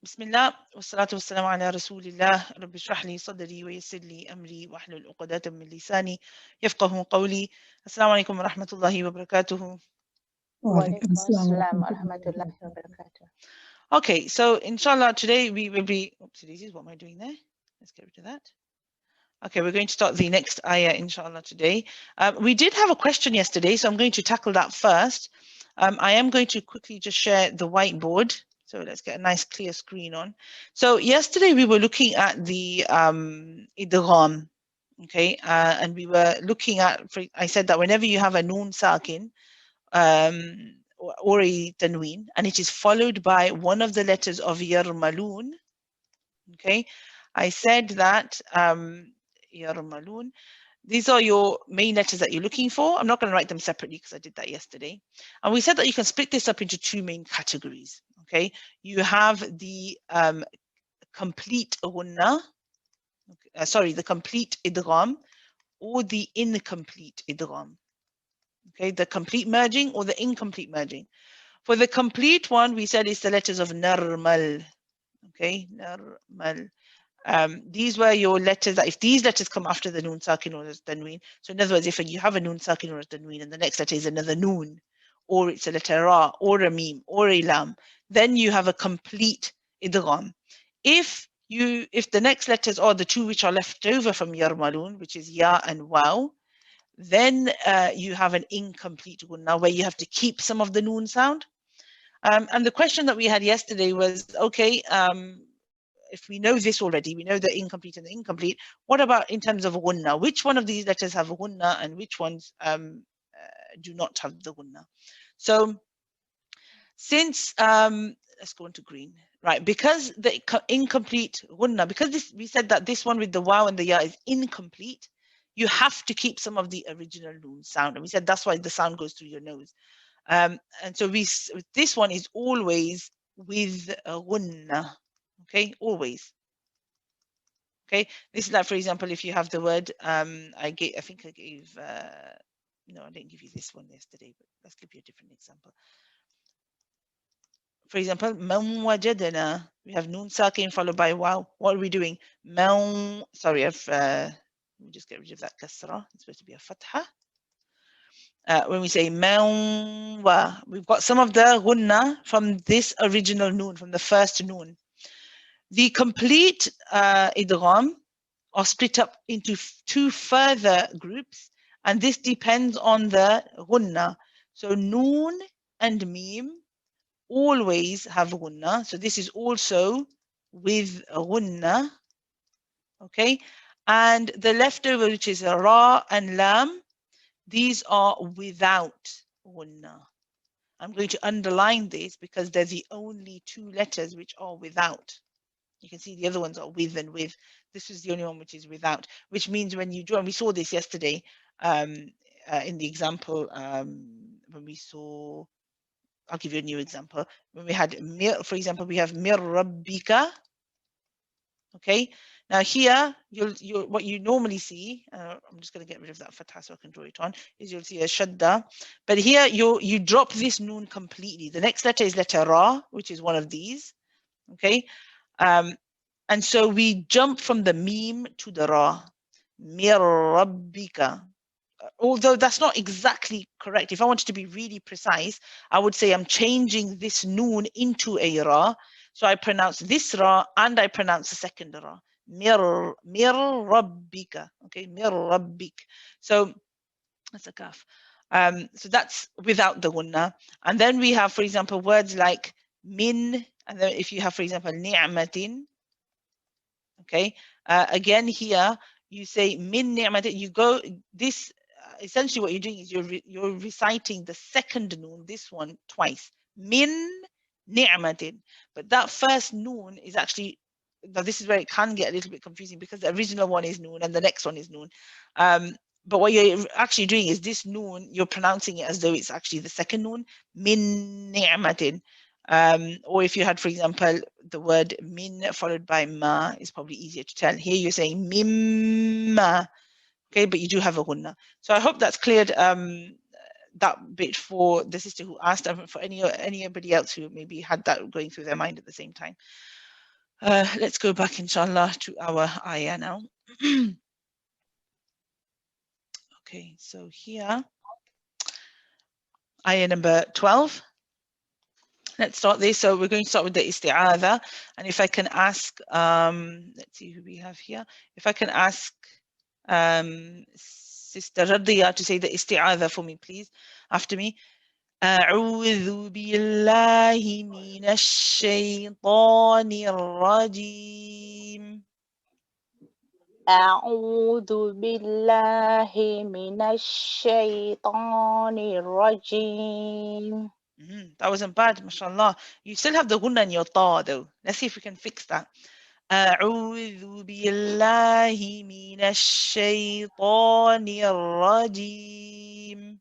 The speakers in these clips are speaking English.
Bismillah, wassalatu wassalamu ala rasulillah, rabbi shrah li sadri wa yassir li amri wa ahlul uqdatan min lisani yafqahu qawli. Assalamu alaikum wa rahmatullahi wa barakatuh. وعليكم السلام Walaikum ورحمة assalam الله wa rahmatullahi wa وبركاته. Okay, so inshallah today we will be, what am I doing there? Let's get rid of that. Okay, we're going to start the next ayah inshallah today. We did have a question yesterday, so I'm going to tackle that first. I am going to quickly just share the whiteboard. So let's get a nice clear screen on. So yesterday we were looking at the idgham, okay, and we were looking at, I said that whenever you have a noon sakin or a tanween, and it is followed by one of the letters of yarmalun, okay, I said that yarmalun, these are your main letters that you're looking for. I'm not going to write them separately because I did that yesterday. And we said that you can split this up into two main categories. Okay, you have the complete ghunna, the complete idgham, or the incomplete idgham. Okay, the complete merging or the incomplete merging. For the complete one, we said it's the letters of narmal. Okay, narmal. These were your letters that if these letters come after the noon sakin or the tanween, so in other words, if you have a noon sakin or a tanween and the next letter is another noon, or it's a letter ra, or a meme, or a lam, then you have a complete idgham. If the next letters are the two which are left over from yarmalun, which is ya and waw, then you have an incomplete gunna where you have to keep some of the noon sound. And the question that we had yesterday was, okay, if we know this already, we know the incomplete and the incomplete, what about in terms of gunna? Which one of these letters have a gunna and which ones do not have the gunna? So since, let's go into green, right? Because the incomplete gunna, because we said that this one with the waw and the ya is incomplete, you have to keep some of the original noon sound. And we said that's why the sound goes through your nose. And so this one is always with a gunna. Okay, always. Okay, this is like, for example, if you have the word, I think I gave, no, I didn't give you this one yesterday, but let's give you a different example. For example, man wajadana, we have noon sakin followed by waw. What are we doing? Sorry, let me just get rid of that kasra. It's supposed to be a fatha. When we say wa, we've got some of the gunna from this original noon, from the first noon. The complete idgham are split up into two further groups, and this depends on the gunna. So noon and meme always have gunna. So this is also with gunna, okay? And the leftover, which is ra and lam, these are without gunna. I'm going to underline this because they're the only two letters which are without. You can see the other ones are with and with. This is the only one which is without, which means when you draw, and we saw this yesterday in the example when we saw, I'll give you a new example. When we had mir, for example, we have mir rabbika. Okay, now here you'll what you normally see. I'm just going to get rid of that fatha so I can draw it on. Is you'll see a shadda, but here you drop this noon completely. The next letter is letter ra, which is one of these. Okay, and so we jump from the meme to the ra. Mir rabbika. Although that's not exactly correct. If I wanted to be really precise, I would say I'm changing this noon into a ra. So I pronounce this ra and I pronounce the second ra. Mir rabbika. Okay, mir rabbik. So that's a kaf. So that's without the gunna. And then we have, for example, words like min. And then if you have, for example, ni'matin. Okay, again here you say min ni'matin. You go this. Essentially what you're doing is you're reciting the second noon, this one, twice. Min ni'matin. But that first noon is actually, now this is where it can get a little bit confusing because the original one is noon and the next one is noon. But what you're actually doing is this noon, you're pronouncing it as though it's actually the second noon, min ni'matin. Or if you had, for example, the word min followed by ma, is probably easier to tell. Here you're saying mimma. Okay, but you do have a gunna. So I hope that's cleared that bit for the sister who asked, and for anybody else who maybe had that going through their mind at the same time. Let's go back, inshallah, to our ayah now. Okay, so here, ayah number 12. Let's start this. So we're going to start with the isti'adha. And if I can ask, let's see who we have here. If I can ask Sister Radiya to say the isti'adha for me, please, after me. أعوذ بالله من الشيطان الرجيم. أعوذ بالله من الشيطان الرجيم. That wasn't bad, mashallah. You still have the gunna in your ta, though. Let's see if we can fix that. أعوذ بالله من الشيطان الرجيم.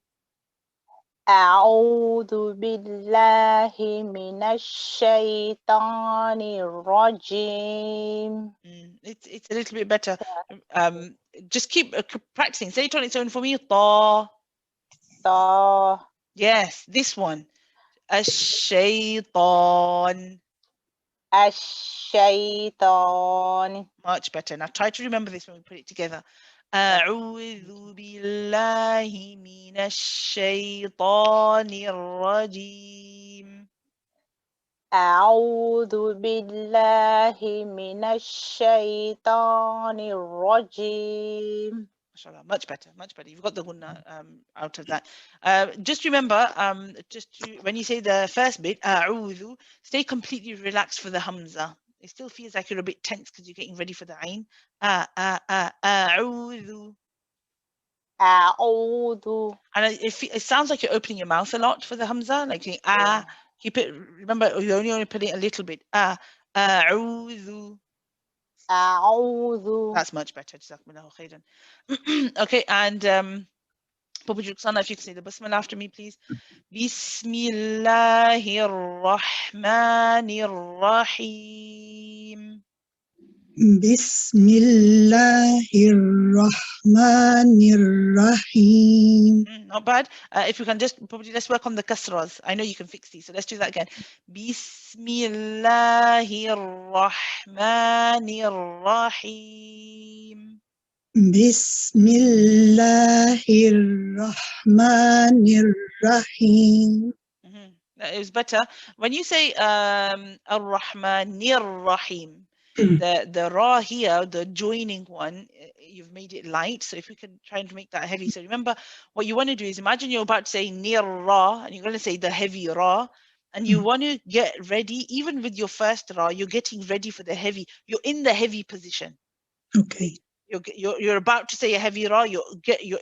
أعوذ بالله من الشيطان الرجيم. It's a little bit better. Just keep practicing. Say it on its own for me. Ta. Ta. Yes, this one. الشيطان. الشيطان. Much better. Now try to remember this when we put it together. أعوذ بالله من الشيطان الرجيم. أعوذ بالله من الشيطان الرجيم. Mashallah, much better, much better. You've got the gunna out of that. Just remember, when you say the first bit, أعوذ, stay completely relaxed for the hamza. It still feels like you're a bit tense because you're getting ready for the ain. أعوذ. أعوذ. And it sounds like you're opening your mouth a lot for the hamza, like saying keep it. Remember, you only put it a little bit. أعوذ. أعوذ. That's much better. Jazakumullahu khairan. Okay, and Papa Juksana, if you can say the basmala after me, please. Bismillahir Rahmanir Rahim. Bismillahir Rahmanir Rahim. Not bad. If you can just probably let's work on the kasras. I know you can fix these, so let's do that again. Bismillahir Rahmanir Rahim. Bismillahir Rahmanir Rahim. It was better when you say Ar-Rahmanir Rahim. The ra here, the joining one, you've made it light. So if we can try and make that heavy. So remember, what you want to do is imagine you're about to say near ra, and you're going to say the heavy ra, and you want to get ready. Even with your first ra, you're getting ready for the heavy. You're in the heavy position. Okay. You're about to say a heavy ra. You're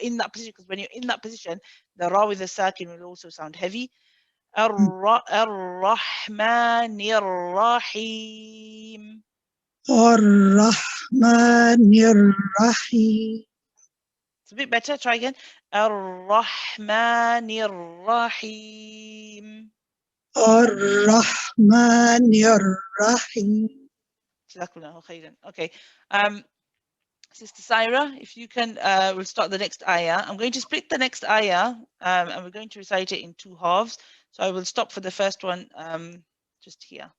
in that position, because when you're in that position, the ra with the sakin will also sound heavy. Ar-Rahmanir Rahim. Ar-Rahmanir Rahim. It's a bit better. Try again. Ar-Rahmanir Rahim. Ar-Rahmanir Rahim. Jazakallahu khairan. Okay. Sister Syra, if you can, we'll start the next ayah. I'm going to split the next ayah, and we're going to recite it in two halves. So I will stop for the first one just here.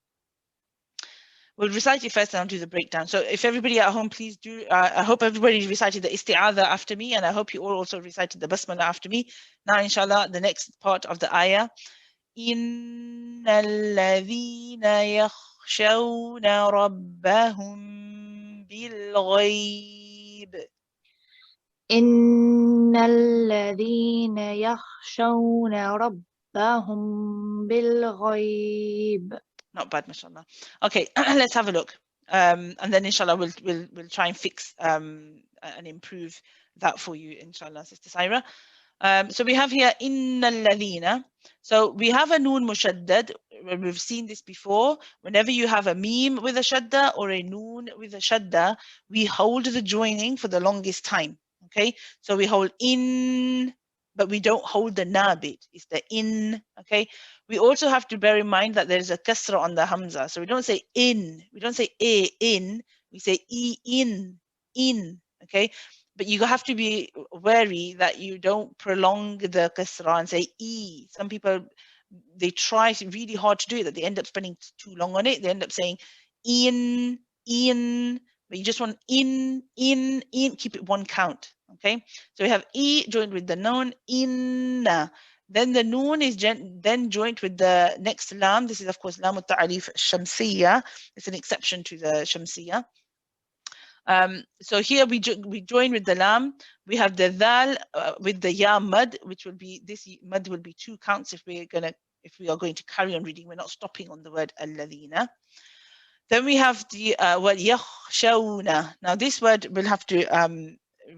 We'll recite it first and I'll do the breakdown. So if everybody at home, please do, I hope everybody recited the isti'adha after me, and I hope you all also recited the basmala after me. Now, inshallah, the next part of the ayah. إِنَّ الَّذِينَ يَخْشَوْنَ رَبَّهُمْ بِالْغَيْبِ. إن الذين يخشون ربهم بالغيب. Not bad, mashallah. Okay, let's have a look. And then inshallah we'll try and fix and improve that for you, inshallah, Sister Syra. So we have here innal ladhina. So we have a noon mushaddad. We've seen this before. Whenever you have a meme with a shadda or a noon with a shadda, we hold the joining for the longest time. Okay, so we hold in, but we don't hold the na bit. It's the in. Okay, we also have to bear in mind that there's a kasra on the hamza. So we don't say in, we don't say a in, we say e in. Okay, but you have to be wary that you don't prolong the kasra and say e. Some people, they try really hard to do it, that they end up spending too long on it. They end up saying in, but you just want in, keep it one count, okay? So we have E joined with the noon, inna. Then the noon is then joined with the next lam. This is, of course, lam al-ta'arif shamsiyya. It's an exception to the shamsiyya. So here we join with the lam. We have the dal with the ya mud, which will be, this mud will be 2 counts if we are going to carry on reading. We're not stopping on the word alladhina. Then we have the word yakhshawna. Now this word we'll have to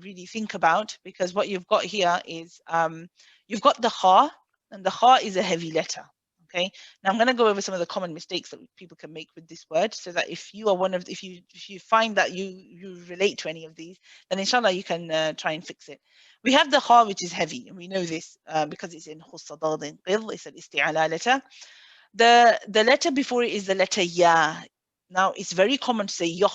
really think about, because what you've got here is you've got the kha, and the kha is a heavy letter. Okay. Now I'm going to go over some of the common mistakes that people can make with this word, so that if you are if you find that you relate to any of these, then inshallah you can try and fix it. We have the kha, which is heavy, and we know this because it's in khussadadin qidh. It's an isti'ala letter. The letter before it is the letter ya. Now it's very common to say yoh,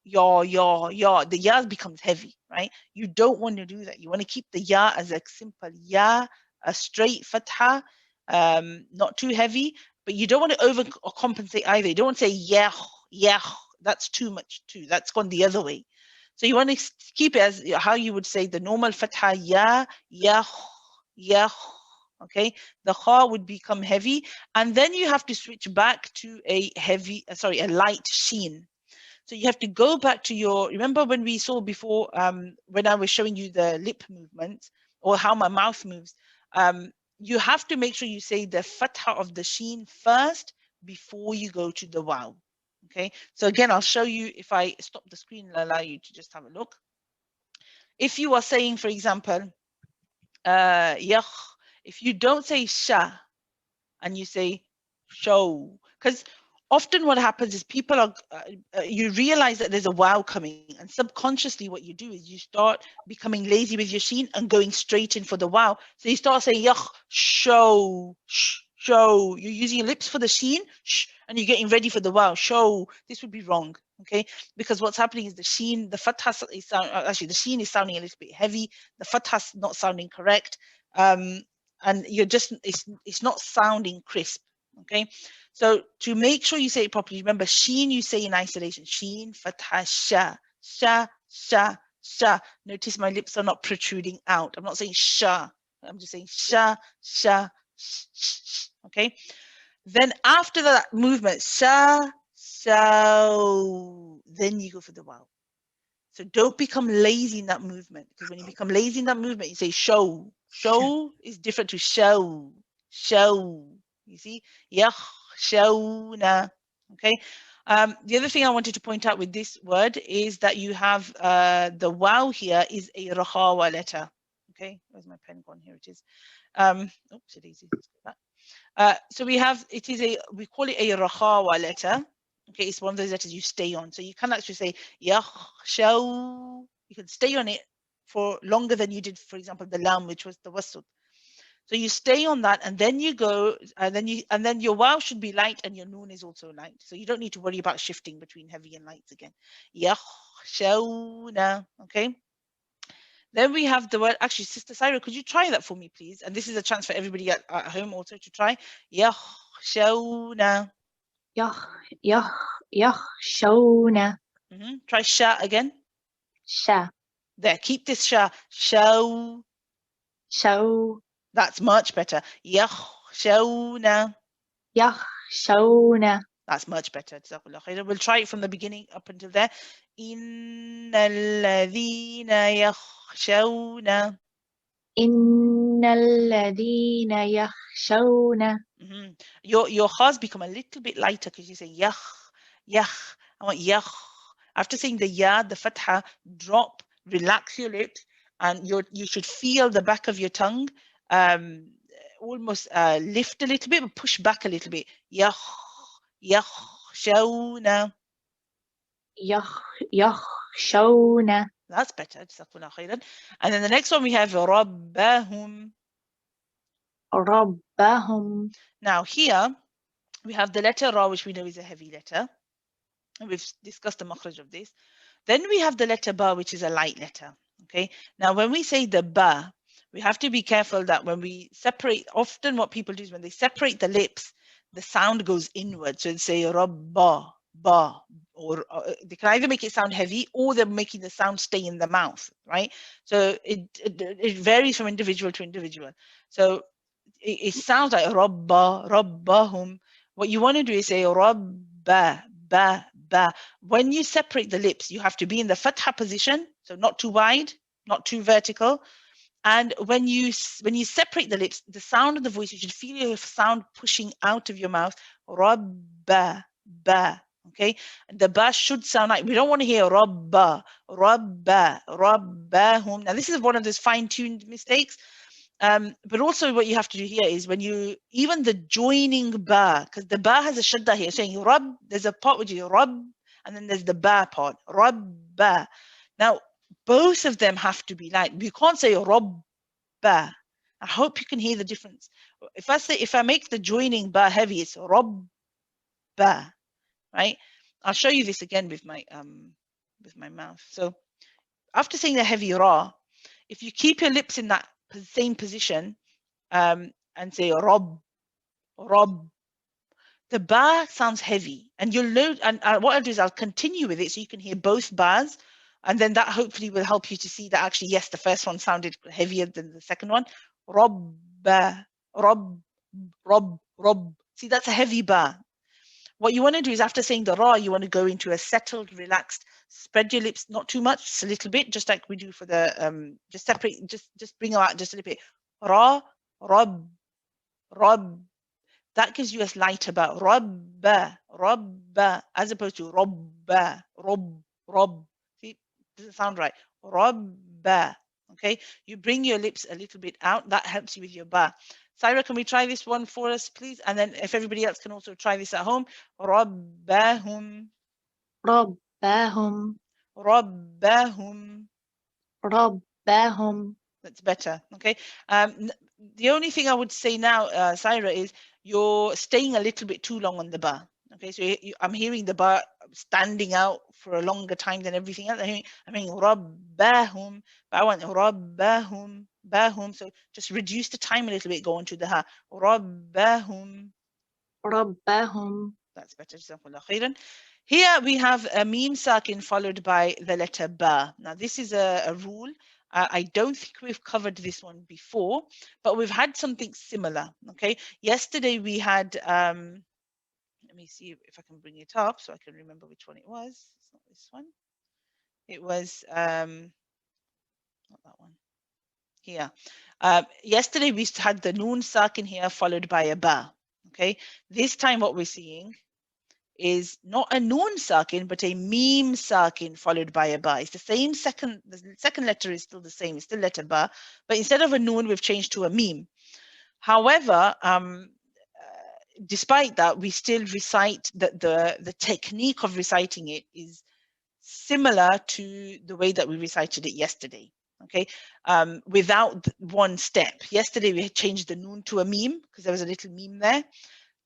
ya. The ya becomes heavy, right? You don't want to do that. You want to keep the ya as a simple ya, a straight fatha, not too heavy, but you don't want to overcompensate either. You don't want to say yeah. That's too much too. That's gone the other way. So you want to keep it as how you would say the normal fatha ya, okay? The kha would become heavy, and then you have to switch back to a light sheen. So you have to go back to your, remember when we saw before, when I was showing you the lip movement or how my mouth moves, you have to make sure you say the fatha of the sheen first before you go to the waw. Okay, so again, I'll show you if I stop the screen and allow you to just have a look. If you are saying, for example, yakh, if you don't say sha and you say show, because often what happens is people are, you realize that there's a wow coming, and subconsciously what you do is you start becoming lazy with your sheen and going straight in for the wow. So you start saying yakh, show, show. You're using your lips for the sheen, and you're getting ready for the wow, show. This would be wrong, okay? Because what's happening is the sheen, the fatha is actually the sheen is sounding a little bit heavy. The fatha's not sounding correct, and you're just it's not sounding crisp, okay? So to make sure you say it properly, remember sheen you say in isolation, sheen, fatha, sha, sha, sha, sha. Notice my lips are not protruding out. I'm not saying sha. I'm just saying sha, sha, sh, okay? Then after that movement, sha, so, then you go for the wow. So don't become lazy in that movement, because when you become lazy in that movement, you say show. Show is different to show. Show. You see? Yakhshawna. Okay. The other thing I wanted to point out with this word is that you have the wow here is a rakhawa letter. Okay. Where's my pen gone? Here it is. Oops, it is easy. Let's go back. So we have, we call it a rakhawa letter. Okay, it's one of those letters you stay on. So you can actually say yakhshaw. You can stay on it for longer than you did, for example, the lam, which was the wasut. So you stay on that, and then you go, and then your wow should be light, and your noon is also light. So you don't need to worry about shifting between heavy and lights again. Yakhshawna. Okay. Then we have the word, actually, Sister Syra, could you try that for me, please? And this is a chance for everybody at home also to try. Yakhshawna. Yakhshawna. Try sha again. Sha. There, keep this sha. Show. Show. That's much better. Yakhshawna. Yakhshawna. That's much better. We'll try it from the beginning up until there. Innal ladhina yakhshawna. Innal ladhina yakhshawna. Your khas become a little bit lighter because you say yakh, yakh. I want yakh. After saying the ya, the fatha, drop, relax your lips, and you should feel the back of your tongue almost lift a little bit, but push back a little bit. Yakh, yakhshawna. Yakhshawna. That's better. And then the next one we have rabbahum. Rabbahum. Now here we have the letter ra, which we know is a heavy letter. And we've discussed the makhraj of this. Then we have the letter ba, which is a light letter. Okay. Now when we say the ba, we have to be careful that when we separate, often what people do is when they separate the lips, the sound goes inward. So they say rabba, ba, or they can either make it sound heavy or they're making the sound stay in the mouth, right? So it varies from individual to individual. So it sounds like rabba, rabbahum. What you want to do is say rabba, ba, ba. When you separate the lips, you have to be in the fatha position, so not too wide, not too vertical. And when you separate the lips, the sound of the voice, you should feel your sound pushing out of your mouth. Rabba, ba. Okay, and the ba should sound like, we don't want to hear rabba, rabba, rabbahum. Now this is one of those fine-tuned mistakes. But also what you have to do here is when you, even the joining ba, because the ba has a shadda here, saying rab, there's a part which is rab, and then there's the ba part, rabba. Now, both of them have to be light. You can't say rabba. I hope you can hear the difference. If I make the joining ba heavy, it's rabba, right? I'll show you this again with my mouth. So after saying the heavy ra, if you keep your lips in that same position, and say rob, the ba sounds heavy, and you'll know. And what I'll do is I'll continue with it so you can hear both bars, and then that hopefully will help you to see that actually, yes, the first one sounded heavier than the second one. Rob, rob, rob. See, that's a heavy ba. What you want to do is after saying the ra, you want to go into a settled, relaxed, spread your lips, not too much, just a little bit, just like we do for the, just separate, just bring them out just a little bit. Ra, rob, rob. That gives you a lighter ba. Robba, robba, as opposed to robba, rob. See, it doesn't sound right. Robba. Okay, you bring your lips a little bit out. That helps you with your ba. Syra, can we try this one for us, please? And then if everybody else can also try this at home. Rabbahum. ربهم Rabbahum. ربهم. That's better. Okay. The only thing I would say now, Syra, is you're staying a little bit too long on the bar. Okay, so I'm hearing the bar standing out for a longer time than everything else. I'm hearing rabbahum, but I want rabbahum, bahum. So just reduce the time a little bit, go on to the ha. Rabbahum. ربهم. That's better. Jazakumullah khairan. Here we have a meme sakin followed by the letter ba. Now this is a rule. I don't think we've covered this one before, but we've had something similar. Okay. Yesterday we had, let me see if I can bring it up so I can remember which one it was. It's not this one. It was, not that one. Here. Yesterday we had the noon sakin here followed by a ba. Okay. This time what we're seeing is not a noon sakin, but a meme sakin followed by a ba. It's the same the second letter is still the same, it's still letter ba, but instead of a noon, we've changed to a meme. However, despite that, we still recite the technique of reciting it is similar to the way that we recited it yesterday. Okay, without one step. Yesterday we had changed the noon to a meme because there was a little meme there.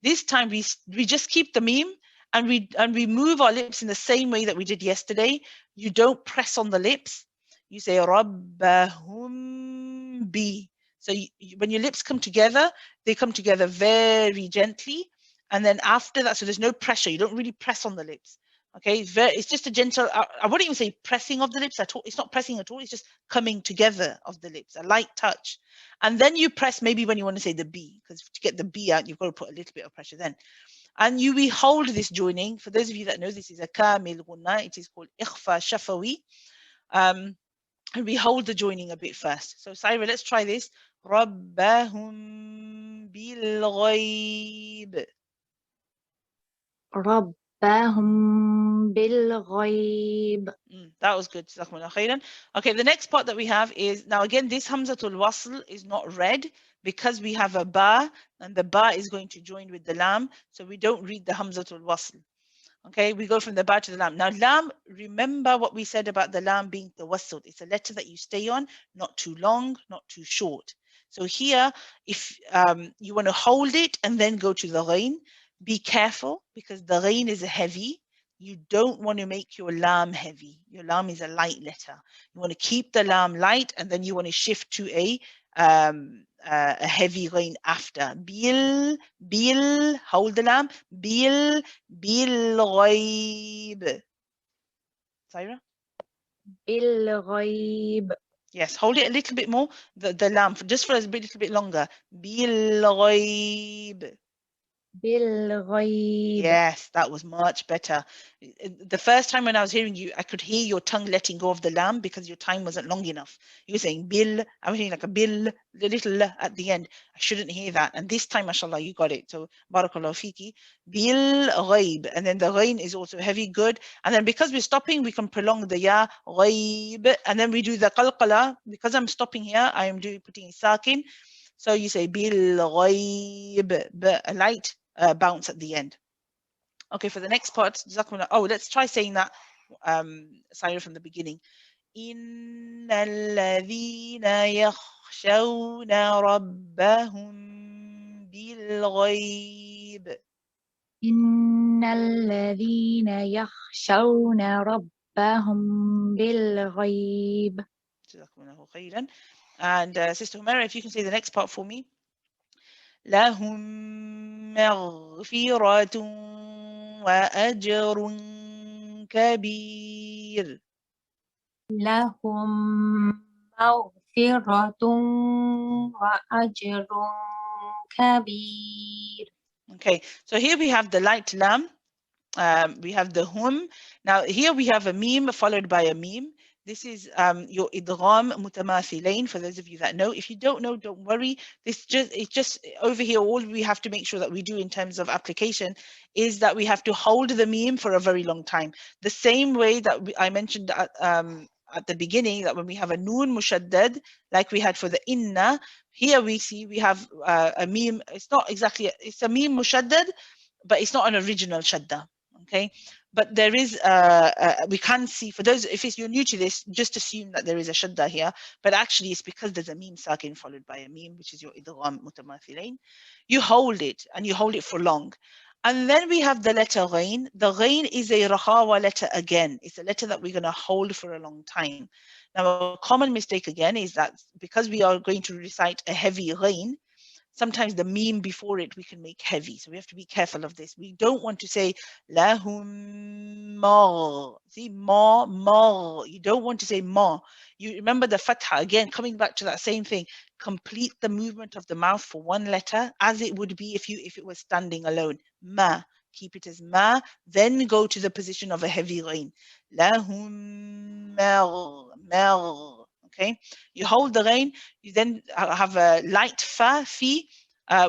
This time we just keep the meme and we move our lips in the same way that we did yesterday. You don't press on the lips. You say rabbahum bi. So when your lips come together, they come together very gently. And then after that, so there's no pressure. You don't really press on the lips. Okay, it's just a gentle, I wouldn't even say pressing of the lips at all. It's not pressing at all. It's just coming together of the lips, a light touch. And then you press maybe when you want to say the B, because to get the B out, you've got to put a little bit of pressure then. And we hold this joining. For those of you that know, this is a kamil ghunna. It is called ikhfa shafawi. And we hold the joining a bit first. So Syra, let's try this. Rabbahum bil ghaib. ربهم بالغيب. That was good. Okay, the next part that we have is, now again, this Hamzatul Wasl is not read because we have a ba, and the ba is going to join with the lam, so we don't read the Hamzatul Wasl. Okay, we go from the ba to the lam. Now lam, remember what we said about the lam being the wasl. It's a letter that you stay on, not too long, not too short. So here, if you want to hold it and then go to the ghain, be careful because the ghain is heavy. You don't want to make your lam heavy. Your lam is a light letter. You want to keep the lam light, and then you want to shift to a a heavy ghain after. Bil, hold the lam. Bil ghaib. Saira? بالغيب Yes, hold it a little bit more, the lam, just for a little bit longer. Bil ghaib. بالغيب Yes, that was much better. The first time when I was hearing you, I could hear your tongue letting go of the lam because your time wasn't long enough. You were saying bil, I was hearing like a bil, the little l at the end. I shouldn't hear that. And this time, mashallah, you got it. So, barakallahu fiki. Bil ghaib. And then the ghain is also heavy, good. And then because we're stopping, we can prolong the ya, ghaib. And then we do the qalqala. Because I'm stopping here, I am putting sakin. So you say bil ghaib, a light bounce at the end. Okay, for the next part, oh, let's try saying that, Saira, from the beginning. إن الذين يخشون ربهم بالغيب. إن الذين يخشون ربهم بالغيب جزاكم الله خيرا. And Sister Humera, if you can say the next part for me. لهم مغفرة وأجر كبير. لهم مغفرة وأجر كبير. Okay, so here we have the light lam. We have the hum. Now here we have a meme followed by a meme. This is your idgham mutamathilain, for those of you that know. If you don't know, don't worry. It's just over here, all we have to make sure that we do in terms of application is that we have to hold the meme for a very long time. The same way that I mentioned at the beginning, that when we have a noon mushaddad, like we had for the inna, here we see we have a meme. It's not exactly, it's a meme mushaddad, but it's not an original shadda. Okay, but there is we can see, for those, if you're new to this, just assume that there is a shadda here, but actually it's because there's a meme sakin followed by a meme, which is your idgham mutamathilain. You hold it, and you hold it for long. And then we have the letter ghain. The ghain is a rahawa letter again. It's a letter that we're going to hold for a long time. Now, a common mistake again is that because we are going to recite a heavy ghain, sometimes the meme before it we can make heavy. So we have to be careful of this. We don't want to say lahum ma. See, ma. You don't want to say ma. You remember the fatha, again, coming back to that same thing. Complete the movement of the mouth for one letter as it would be if it was standing alone. Ma. Keep it as ma, then go to the position of a heavy ghain. Lahum mar. Okay, you hold the ghain, you then have a light fa, fi,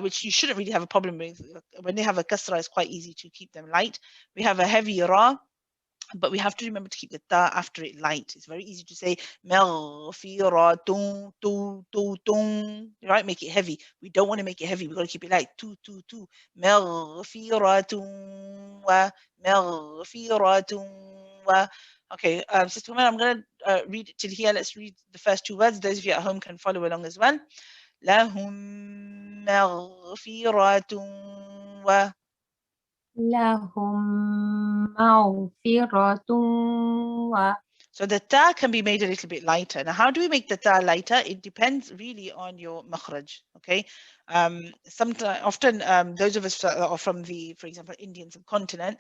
which you shouldn't really have a problem with. When they have a kasra, it's quite easy to keep them light. We have a heavy ra, but we have to remember to keep the ta after it light. It's very easy to say maghfiratun, right? Make it heavy. We don't want to make it heavy. We've got to keep it light. Tu. Maghfiratun wa maghfiratun wa. Okay, Sister Umar, I'm going to read it till here. Let's read the first two words. Those of you at home can follow along as well. لهم مغفرة و لهم مغفرة و So the ta can be made a little bit lighter. Now, how do we make the ta lighter? It depends really on your makhraj, okay? Often, those of us that are from the, for example, Indian subcontinent,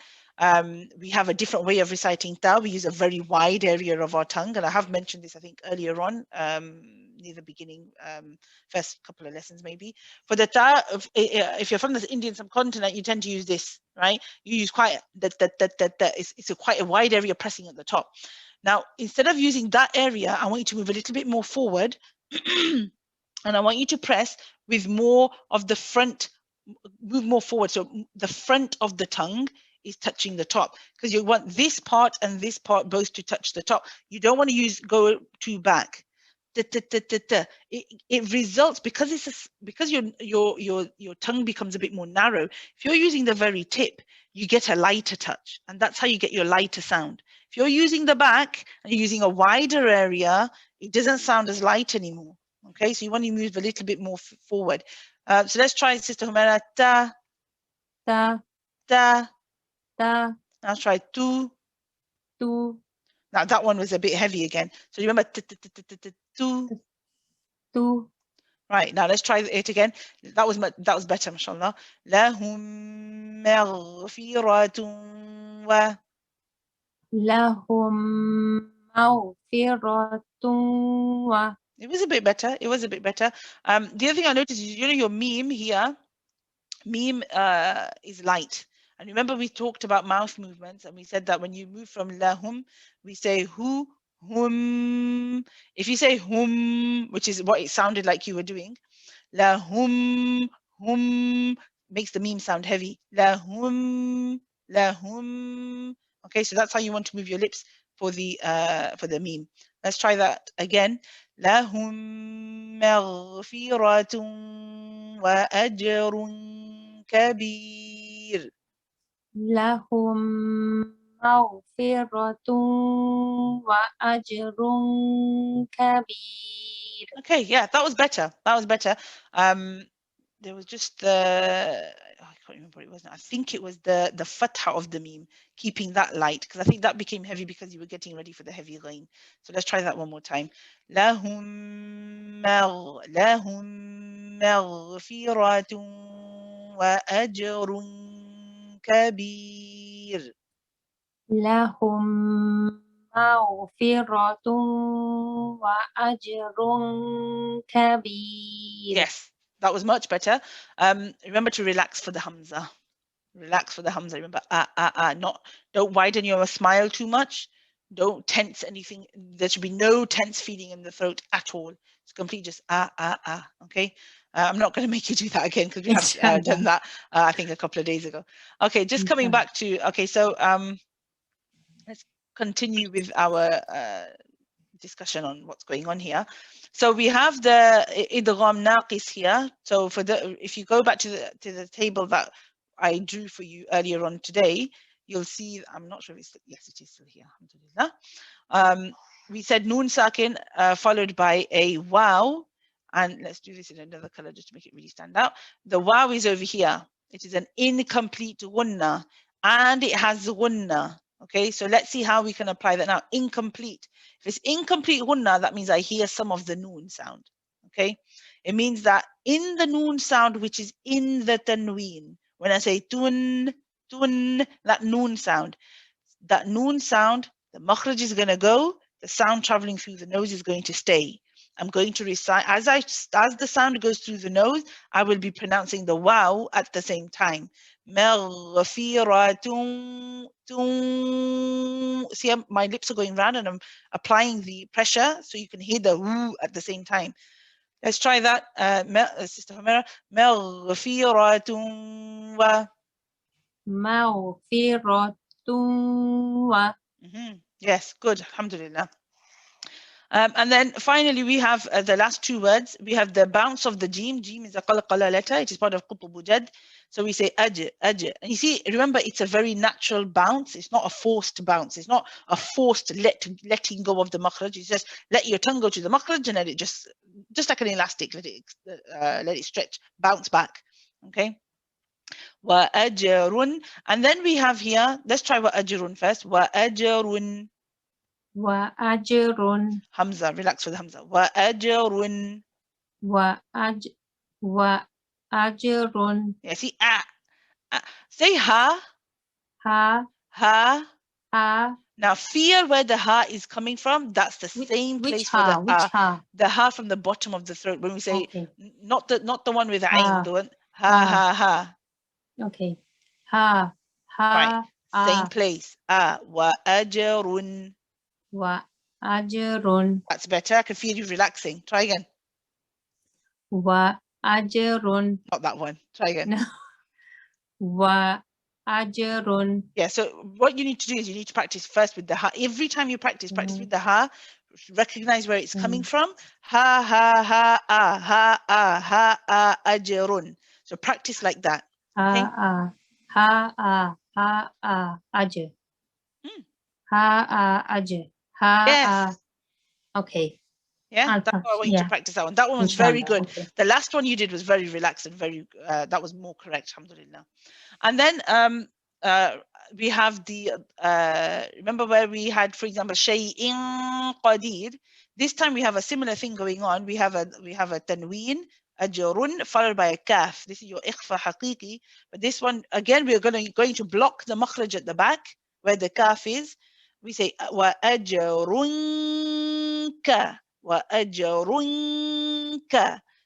we have a different way of reciting ta. We use a very wide area of our tongue, and I have mentioned this, I think, earlier on, near the beginning, first couple of lessons maybe. For the ta, if you're from the Indian subcontinent, you tend to use this, right? You use quite it's quite a wide area pressing at the top. Now, instead of using that area, I want you to move a little bit more forward and I want you to press with more of the front, move more forward. So the front of the tongue is touching the top because you want this part and this part both to touch the top. You don't want to go too back. It results because your tongue becomes a bit more narrow. If you're using the very tip, you get a lighter touch, and that's how you get your lighter sound. If you're using the back and you're using a wider area, it doesn't sound as light anymore. Okay, so you want to move a little bit more forward. So let's try, Sister Humera. Ta, ta, ta. ta. Now try tu. Tu. Now that one was a bit heavy again. So remember tu. Tu. Right, now let's try it again. That was better, mashallah. لهم مغفرة و لهم مغفرة و It was a bit better. It was a bit better. The other thing I noticed is, your meme here, meme is light. And remember we talked about mouth movements, and we said that when you move from lahum, we say hu, hum. If you say hum, which is what it sounded like you were doing, lahum, hum, makes the meme sound heavy. Lahum, lahum. Okay, so that's how you want to move your lips for the meme. Let's try that again. لهم مغفرة وأجر كبير. لهم مغفرة وأجر كبير. Okay, yeah, that was better. That was better. There was just I can't remember what it was now. I think it was the fatha of the meme, keeping that light, because I think that became heavy because you were getting ready for the heavy rain. So let's try that one more time. لهم مغفرة وأجر كبير. لهم مغفرة وأجر كبير. Yes, that was much better. Remember to relax for the hamza. Relax for the hamza. Remember, don't widen your smile too much. Don't tense anything. There should be no tense feeling in the throat at all. It's complete just okay. I'm not going to make you do that again because we have done that I think a couple of days ago. Okay, just coming back to, okay, so let's continue with our discussion on what's going on here. So we have the idgham naqis here. So for if you go back to the table that I drew for you earlier on today, you'll see, I'm not sure if it's, yes, it is still here, alhamdulillah. We said noon sakin followed by a wow, and let's do this in another color just to make it really stand out. The wow is over here. It is an incomplete gunna, and it has gunna. Okay, so let's see how we can apply that now. Incomplete. If it's incomplete gunna, that means I hear some of the noon sound. Okay, it means that in the noon sound, which is in the tanween, when I say tun, tun, that noon sound, the makhraj is going to go, the sound traveling through the nose is going to stay. I'm going to recite, as the sound goes through the nose, I will be pronouncing the wow at the same time. مغفرة. See, my lips are going round and I'm applying the pressure so you can hear the woo at the same time. Let's try that, Sister Humera. مغفرة و. مغفرة و. Yes, good, alhamdulillah. And then finally, we have the last two words. We have the bounce of the jim. Jim is a qalqala letter. It is part of qutb jad. So we say aj. And you see, remember, it's a very natural bounce. It's not a forced bounce. It's not a forced letting go of the makhraj. It's just let your tongue go to the makhraj and let it just like an elastic, let it stretch, bounce back. Okay. Wa ajrun. And then we have here, let's try wa ajrun first. Wa ajrun. وأجر. Hamza, relax for the Hamza. وأجر. وأجر. Yeah, see, say ha. Ha. Ha. Ha. Now feel where the ha is coming from. That's the same place for the ha. The ha from the bottom of the throat. When we say, okay. not the one with the ain, the one ha. ha. Okay. Ha. Ha. Right. Same place. وأجر. وأجر. That's better. I can feel you relaxing. Try again. وأجر. Not that one. Try again. No. وأجر. Yeah, so what you need to do is you need to practice first with the ha. Every time you practice with the ha, recognize where it's coming from. Ha, ha, ha, ajrun. So practice like that. Okay? Ajr. Ajr. Yes. Okay. Yeah, that's why I want you to practice that one. That one was very good. Okay. The last one you did was very relaxed and very, that was more correct, alhamdulillah. And then we have the, remember where we had, for example, shay'in qadir. This time we have a similar thing going on. We have a tanween, ajrun, followed by a kaf. This is your ikhfa haqiqi. But this one, again, we're going to block the makhraj at the back where the kaf is. We say wa ajrunka, wa ajrunka.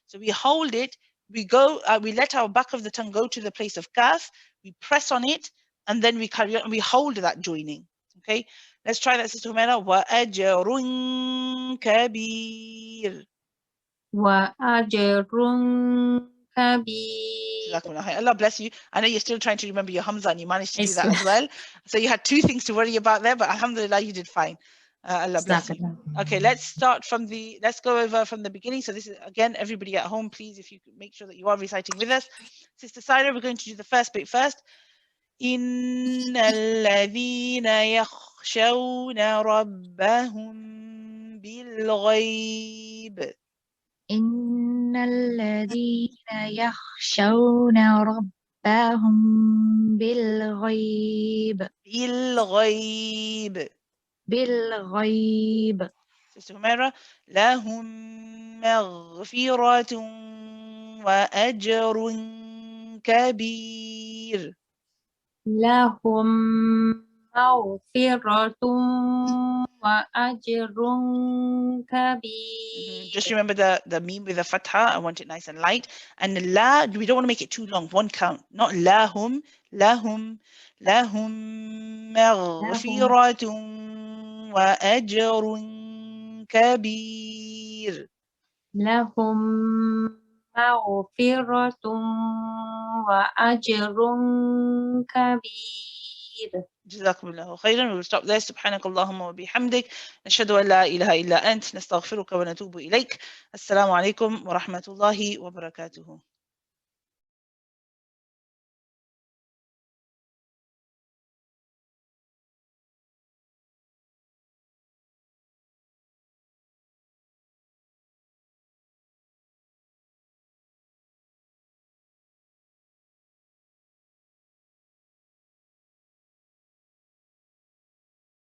So we hold it. We go. We let our back of the tongue go to the place of kaf. We press on it, and then we carry on. And we hold that joining. Okay. Let's try that, Sister Humaira. Wa ajrun kabir. وأجر كبير. Allah bless you. I know you're still trying to remember your Hamza, and you managed to do that Yes. as well. So you had two things to worry about there, but alhamdulillah, you did fine. Allah bless you. Okay, let's go over from the beginning. So this is, again, everybody at home, please, if you could make sure that you are reciting with us. Sister Saira, we're going to do the first bit first. إِنَّ الَّذِينَ يَخْشَوْنَ رَبَّهُمْ بِالْغَيْبِ. إن الذين يخشون ربهم بالغيب بالغيب Sister Humaira, لهم مغفرة وأجر كبير. لهم مغفرة وأجر كبير. Just remember the meme with the fatha. I want it nice and light. And la, we don't want to make it too long. One count. Not lahum, lahum, lahum maghfiratun wa ajrun kabir. لهم مغفرة وأجر كبير. جزاكم الله خيرا. We will stop there. سبحانك اللهم وبحمدك نشهد أن لا إله إلا أنت نستغفرك ونتوب إليك. السلام عليكم ورحمة الله وبركاته.